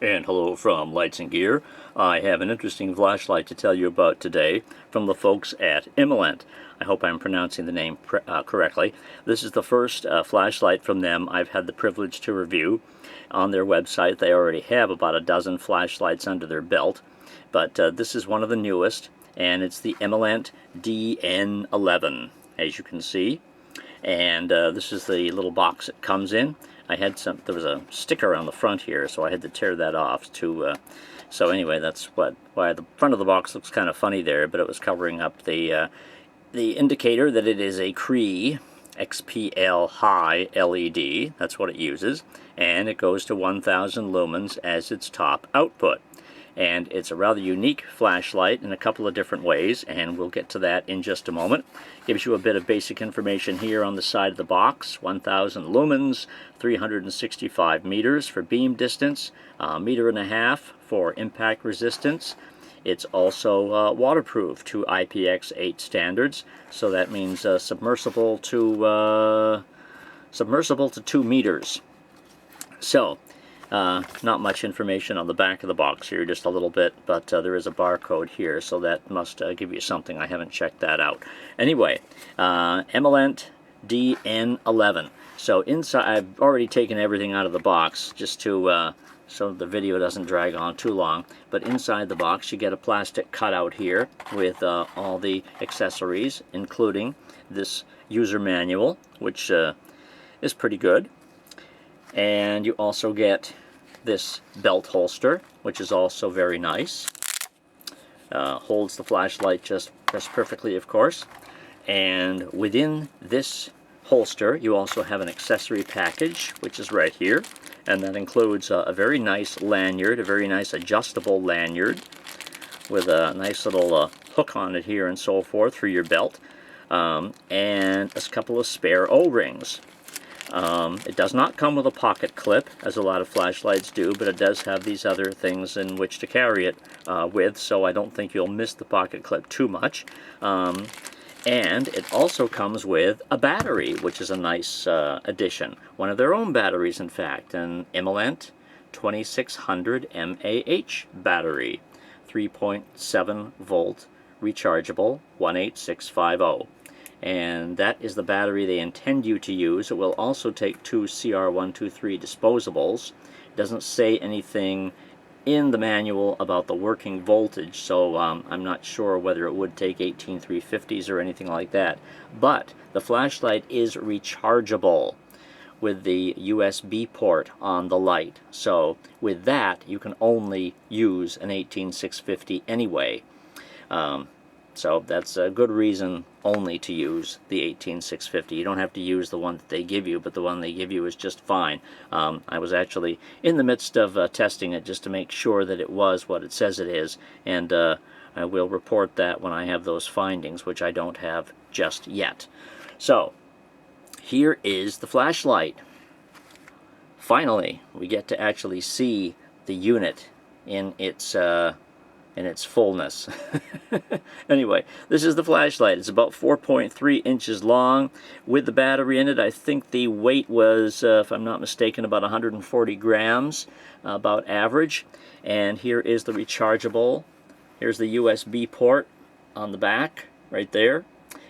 And hello from Lights and Gear. I have an interesting flashlight to tell you about today from the folks at Imalent. I hope I'm pronouncing the name correctly. This is the first flashlight from them I've had the privilege to review. On their website they already have about a dozen flashlights under their belt, but this is one of the newest, and it's the Imalent DN11, as you can see. And this is the little box it comes in. There was a sticker on the front here, so I had to tear that off so anyway, that's why the front of the box looks kind of funny there, but it was covering up the indicator that it is a Cree XP-L HI LED. That's what it uses, and it goes to 1000 lumens as its top output. And it's a rather unique flashlight in a couple of different ways, and we'll get to that in just a moment. Gives you a bit of basic information here on the side of the box. 1000 lumens, 365 meters for beam distance, 1.5 meters for impact resistance. It's also waterproof to IPX8 standards, so that means submersible to 2 meters. So not much information on the back of the box here, just a little bit, but there is a barcode here, so that must give you something. I haven't checked that out. Anyway, Imalent DN11. So inside, I've already taken everything out of the box just to so the video doesn't drag on too long, but inside the box you get a plastic cutout here with all the accessories, including this user manual, which is pretty good. And you also get this belt holster, which is also very nice. Holds the flashlight just perfectly, of course. And within this holster, you also have an accessory package, which is right here. And that includes a very nice lanyard, a very nice adjustable lanyard, with a nice little hook on it here and so forth for your belt. And a couple of spare O-rings. It does not come with a pocket clip, as a lot of flashlights do, but it does have these other things in which to carry it with, so I don't think you'll miss the pocket clip too much. And it also comes with a battery, which is a nice addition. One of their own batteries, in fact, an Imalent 2600 mAh battery, 3.7 volt, rechargeable, 18650. And that is the battery they intend you to use. It will also take 2 CR123 disposables. It doesn't say anything in the manual about the working voltage, so I'm not sure whether it would take 18350s or anything like that. But the flashlight is rechargeable with the USB port on the light. So with that, you can only use an 18650 anyway. So that's a good reason only to use the 18650. You don't have to use the one that they give you, but the one they give you is just fine. I was actually in the midst of testing it just to make sure that it was what it says it is, and I will report that when I have those findings, which I don't have just yet. So here is the flashlight. Finally, we get to actually see the unit in its fullness. Anyway, this is the flashlight. It's about 4.3 inches long. With the battery in it, I think the weight was, if I'm not mistaken, about 140 grams, about average. And here is the rechargeable. Here's the USB port on the back, right there.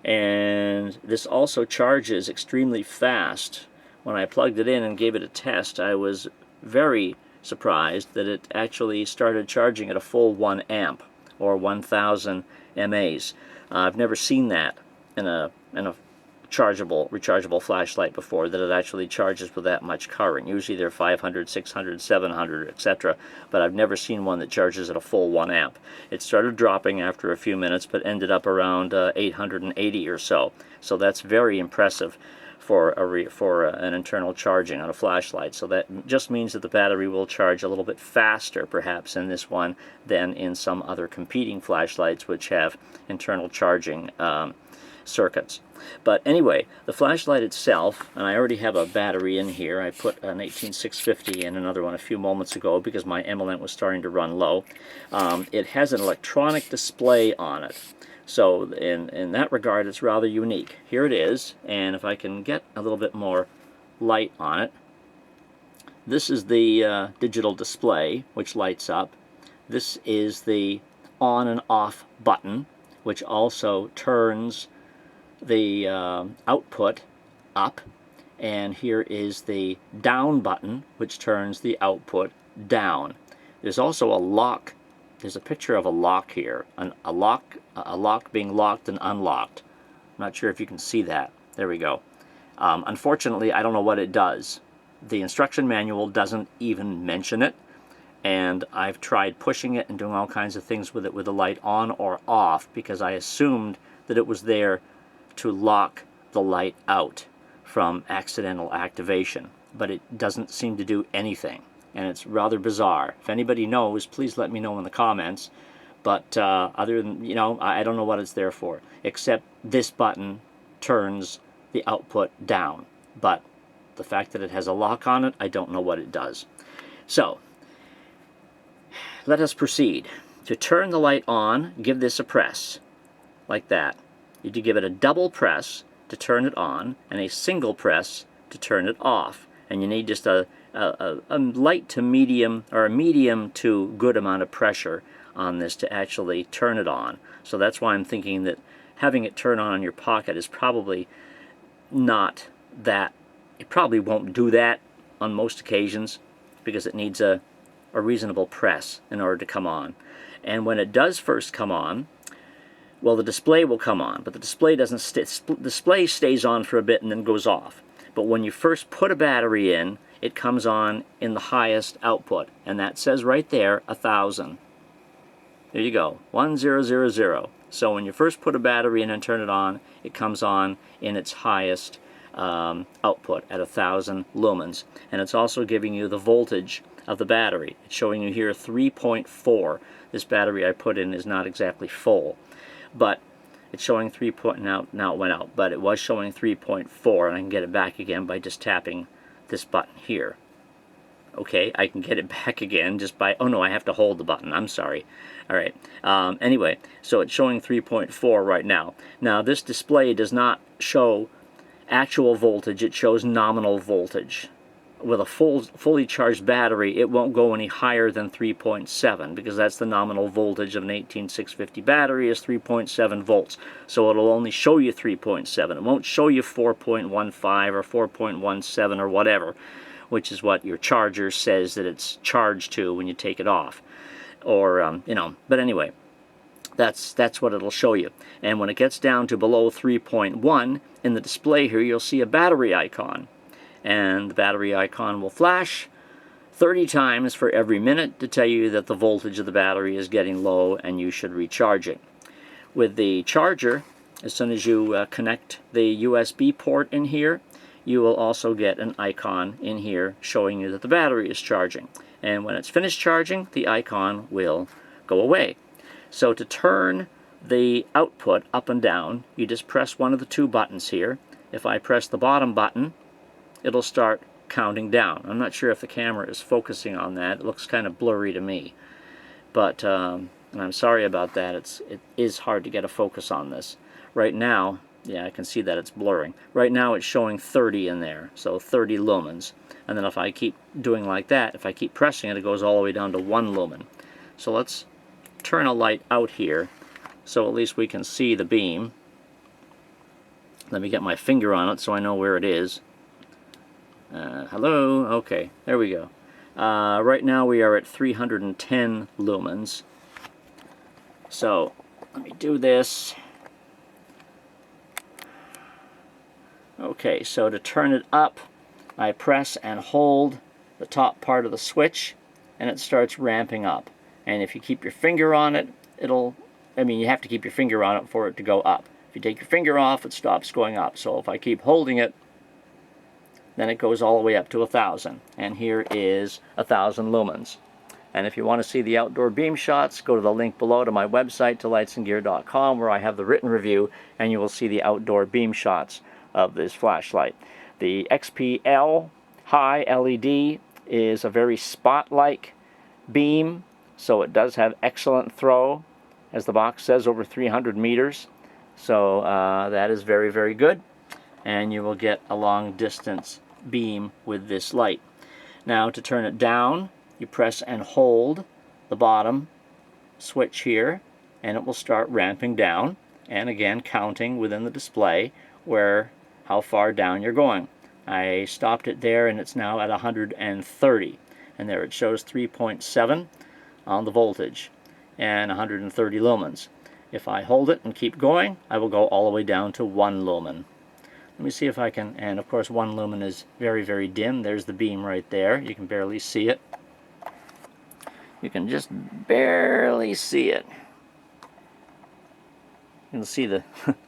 And this also charges extremely fast. When I plugged it in and gave it a test, I was very surprised that it actually started charging at a full 1 amp or 1000 mAs. I've never seen that in a rechargeable flashlight before, that it actually charges with that much current. Usually they're 500, 600, 700, etc., but I've never seen one that charges at a full 1 amp. It started dropping after a few minutes, but ended up around 880 or so. So that's very impressive for an internal charging on a flashlight. So that just means that the battery will charge a little bit faster, perhaps, in this one than in some other competing flashlights which have internal charging circuits. But anyway, the flashlight itself, and I already have a battery in here. I put an 18650 in another one a few moments ago because my Imalent was starting to run low. It has an electronic display on it. So in that regard, it's rather unique. Here it is, and if I can get a little bit more light on it, This is the digital display, which lights up. This is the on and off button, which also turns the output up. And here is the down button, which turns the output down. There's also a lock. There's a picture of a lock here, a lock being locked and unlocked. I'm not sure if you can see that. There we go. Unfortunately, I don't know what it does. The instruction manual doesn't even mention it, and I've tried pushing it and doing all kinds of things with it with the light on or off because I assumed that it was there to lock the light out from accidental activation, but it doesn't seem to do anything, and it's rather bizarre. If anybody knows, please let me know in the comments. But other than, I don't know what it's there for, except this button turns the output down. But the fact that it has a lock on it, I don't know what it does. So let us proceed. To turn the light on, give this a press, like that. You do give it a double press to turn it on, and a single press to turn it off. And you need just a light to medium, or a medium to good amount of pressure on this to actually turn it on. So that's why I'm thinking that having it turn on in your pocket is probably not that, it probably won't do that on most occasions because it needs a reasonable press in order to come on. And when it does first come on, well, the display will come on, but the display doesn't display stays on for a bit and then goes off. But when you first put a battery in, it comes on in the highest output, and that says right there 1000. There you go, 1000. So when you first put a battery in and turn it on, it comes on in its highest output at 1000 lumens. And it's also giving you the voltage of the battery. It's showing you here 3.4. This battery I put in is not exactly full, but it's showing 3. Now it went out, but it was showing 3.4, and I can get it back again by just tapping this button here. Okay, I can get it back again just by, oh no, I have to hold the button, I'm sorry. Alright, anyway, so it's showing 3.4 right now. Now this display does not show actual voltage, it shows nominal voltage. With a fully charged battery, it won't go any higher than 3.7 because that's the nominal voltage of an 18650 battery is 3.7 volts. So it'll only show you 3.7. It won't show you 4.15 or 4.17 or whatever, which is what your charger says that it's charged to when you take it off. Or, but anyway, that's what it'll show you. And when it gets down to below 3.1, in the display here, you'll see a battery icon. And the battery icon will flash 30 times for every minute to tell you that the voltage of the battery is getting low and you should recharge it. With the charger, as soon as you connect the USB port in here, you will also get an icon in here showing you that the battery is charging. And when it's finished charging, the icon will go away. So to turn the output up and down, you just press one of the two buttons here. If I press the bottom button, it'll start counting down. I'm not sure if the camera is focusing on that. It looks kind of blurry to me. But, and I'm sorry about that. It is hard to get a focus on this. Right now, yeah, I can see that it's blurring. Right now it's showing 30 in there, so 30 lumens. And then if I keep doing like that, if I keep pressing it, it goes all the way down to 1 lumen. So let's turn a light out here so at least we can see the beam. Let me get my finger on it so I know where it is. Hello? Okay, there we go. Right now we are at 310 lumens. So, let me do this. Okay, so to turn it up, I press and hold the top part of the switch, and it starts ramping up. And if you keep your finger on it, you have to keep your finger on it for it to go up. If you take your finger off, it stops going up. So if I keep holding it, then it goes all the way up to 1000. And here is 1000 lumens. And if you want to see the outdoor beam shots, go to the link below to my website, tolightsandgear.com, where I have the written review, and you will see the outdoor beam shots of this flashlight. The XP-L HI LED is a very spot-like beam, so it does have excellent throw, as the box says, over 300 meters. So that is very, very good. And you will get a long distance beam with this light. Now to turn it down, you press and hold the bottom switch here, and it will start ramping down, and again counting within the display how far down you're going. I stopped it there, and it's now at 130, and there it shows 3.7 on the voltage and 130 lumens. If I hold it and keep going, I will go all the way down to 1 lumen. Let me see if I can, and of course 1 lumen is very, very dim. There's the beam right there. You can barely see it. You can just barely see it. You can see the,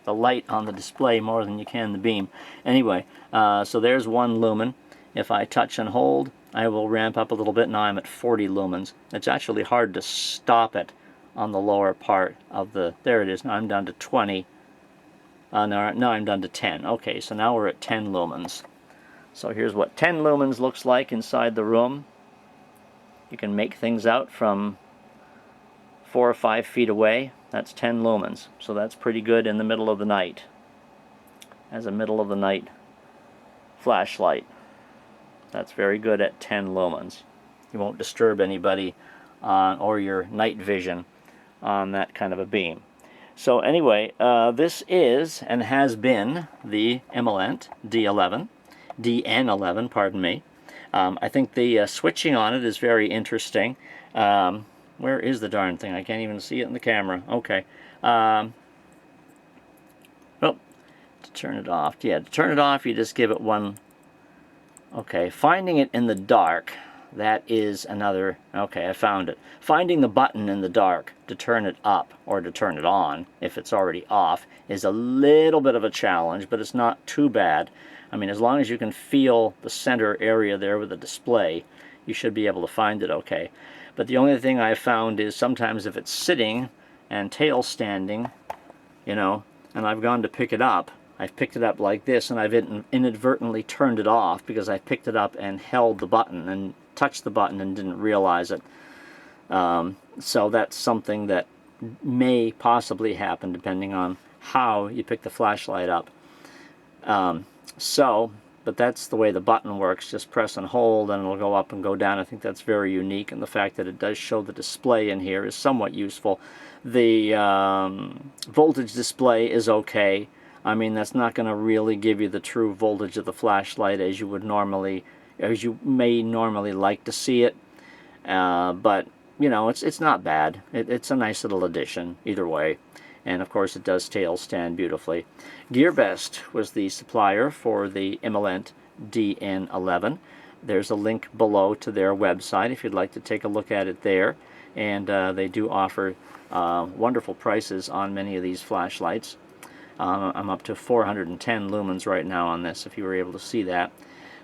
the light on the display more than you can the beam. Anyway, so there's 1 lumen. If I touch and hold, I will ramp up a little bit. Now I'm at 40 lumens. It's actually hard to stop it on the lower part of the... There it is. Now I'm down to 20. No, I'm down to 10. Okay, so now we're at 10 lumens. So here's what 10 lumens looks like inside the room. You can make things out from 4 or 5 feet away. That's 10 lumens. So that's pretty good in the middle of the night. As a middle of the night flashlight. That's very good at 10 lumens. You won't disturb anybody or your night vision on that kind of a beam. So anyway, this is and has been the Imalent DN11, pardon me. I think the switching on it is very interesting. Where is the darn thing? I can't even see it in the camera. Okay. Oh, to turn it off. Yeah, to turn it off, you just give it one. Okay, finding it in the dark. That is another... Okay, I found it. Finding the button in the dark to turn it up or to turn it on, if it's already off, is a little bit of a challenge, but it's not too bad. I mean, as long as you can feel the center area there with the display, you should be able to find it okay. But the only thing I found is sometimes if it's sitting and tail standing, you know, and I've gone to pick it up, I've picked it up like this, and I've inadvertently turned it off because I picked it up and held the button and touched the button and didn't realize it. So that's something that may possibly happen depending on how you pick the flashlight up. But that's the way the button works. Just press and hold and it'll go up and go down. I think that's very unique, and the fact that it does show the display in here is somewhat useful. The voltage display is okay. I mean, that's not going to really give you the true voltage of the flashlight as you may normally like to see it. But you know, it's not bad. It's a nice little addition either way. And of course it does tail stand beautifully. GearBest was the supplier for the Imalent DN11. There's a link below to their website if you'd like to take a look at it there. And they do offer wonderful prices on many of these flashlights. I'm up to 410 lumens right now on this, if you were able to see that.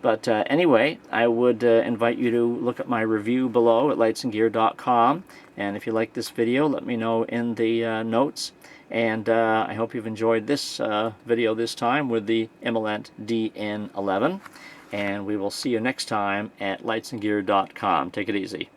But anyway, I would invite you to look at my review below at lightsandgear.com. And if you like this video, let me know in the notes. And I hope you've enjoyed this video this time with the Imalent DN11. And we will see you next time at lightsandgear.com. Take it easy.